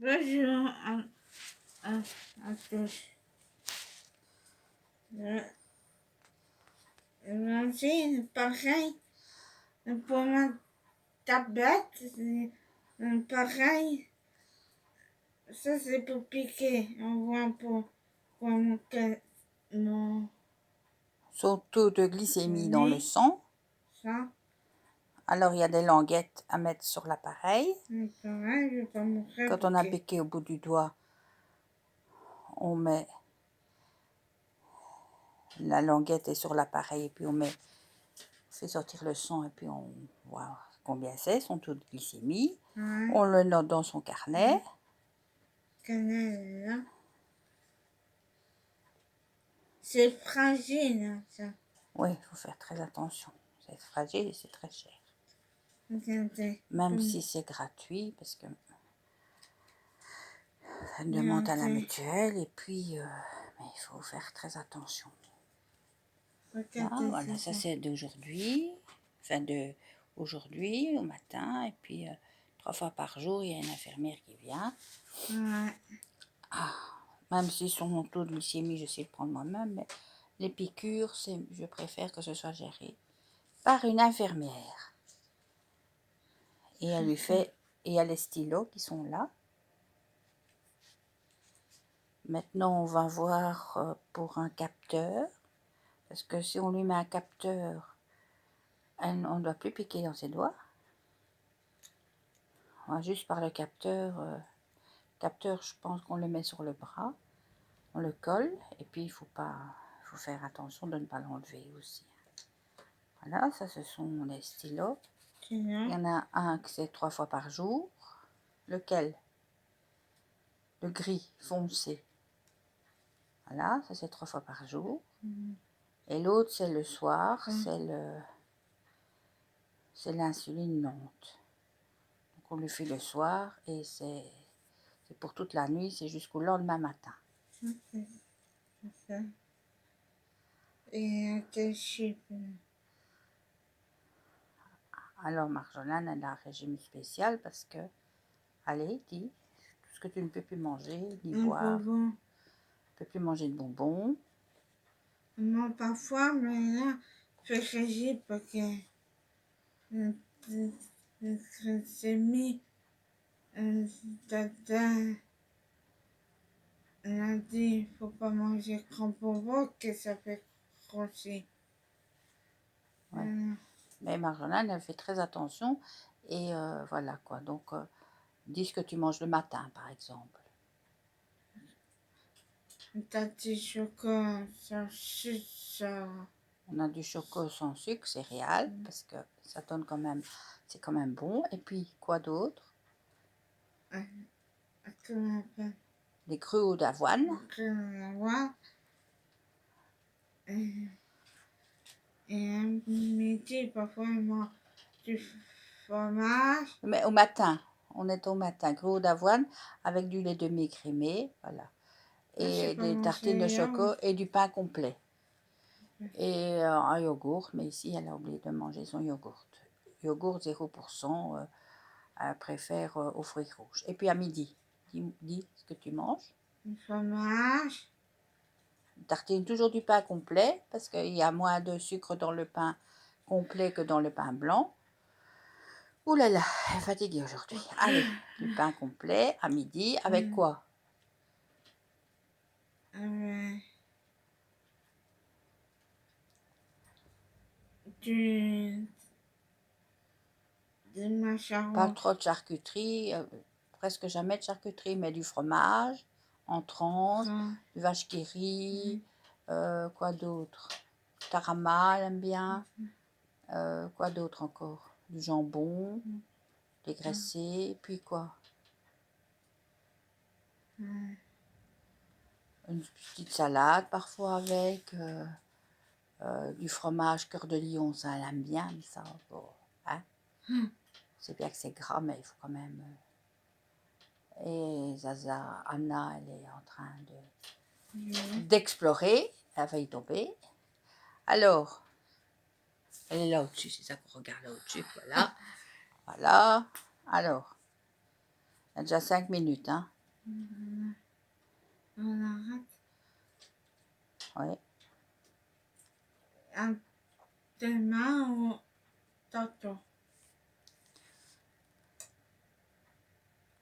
Bonjour à tous. J'ai pareil pour ma tablette, c'est pareil. Ça, c'est pour piquer. On voit pour mon Son taux de glycémie dans le nez, sang. ça. Alors, il y a des languettes à mettre sur l'appareil. Pareil, je vais pas me faire Quand on a piquer. piqué au bout du doigt, on met la languette est sur l'appareil et puis on fait sortir le sang et puis on voit combien c'est, son taux de glycémie. Ouais. On le note dans son carnet. Canal, là. C'est fragile, ça. Oui, il faut faire très attention. C'est fragile et c'est très cher. Regardez. Même si c'est gratuit, parce que ça demande à la mutuelle et puis mais il faut faire très attention. Là, voilà, ça c'est d'aujourd'hui, enfin de aujourd'hui au matin, et puis 3 fois par jour, il y a une infirmière qui vient. Ouais. Même si son taux de glycémie, je sais le prendre moi-même, mais les piqûres, je préfère que ce soit géré par une infirmière. Et elle lui fait, et il y a les stylos qui sont là. Maintenant, on va voir pour un capteur, parce que si on lui met un capteur, on ne doit plus piquer dans ses doigts. Juste par le capteur, je pense qu'on le met sur le bras, on le colle, et puis il faut faire attention de ne pas l'enlever aussi. Voilà, ça ce sont les stylos. Il y en a un que c'est 3 fois par jour. Lequel? Le gris foncé. Voilà, ça c'est 3 fois par jour. Et l'autre c'est le soir, c'est l'insuline lente. Donc on le fait le soir et c'est pour toute la nuit, c'est jusqu'au lendemain matin. Et à quel chiffre? Alors Marjolaine, elle a un régime spécial parce que, allez, dis, tout ce que tu ne peux plus manger, ni boire, tu ne peux plus manger de bonbons. Moi parfois, mais là, je régime parce que c'est mis tata, elle a dit, il faut pas manger grand bonbon que ça fait grossir. Ouais. Mais Marjolaine, elle fait très attention et voilà quoi. Donc, dis ce que tu manges le matin, par exemple. T'as du chocolat sans sucre. On a du chocolat sans sucre, céréales, parce que ça donne quand même, c'est quand même bon. Et puis, quoi d'autre? Des gruaux d'avoine. Et à midi, parfois, on mange du fromage. Mais au matin, on est au matin. Gruaux d'avoine avec du lait demi-écrémé, voilà. Et des tartines de chocolat et du pain complet. Et un yogourt, mais ici, elle a oublié de manger son yogourt. Yogourt 0%, elle préfère aux fruits rouges. Et puis à midi, dis ce que tu manges. Du fromage. Tartine toujours du pain complet, parce qu'il y a moins de sucre dans le pain complet que dans le pain blanc. Ouh là là, elle est fatiguée aujourd'hui. Allez, du pain complet à midi, avec quoi? Des macarons. Pas trop de charcuterie, presque jamais de charcuterie, mais du fromage en tranches, du vache qui rit, quoi d'autre? Tarama, elle aime bien. Quoi d'autre encore? Du jambon, dégraissé, puis quoi? Une petite salade parfois avec, du fromage cœur de lion, ça elle aime bien, mais ça, bon, hein? C'est bien que c'est gras, mais il faut quand même... Et Zaza, Anna, elle est en train d'explorer, elle va y tomber. Alors, elle est là au-dessus, c'est ça qu'on regarde là au-dessus, voilà. Voilà, alors, Il y a déjà 5 minutes, hein. On arrête. Oui. Demain ou tantôt.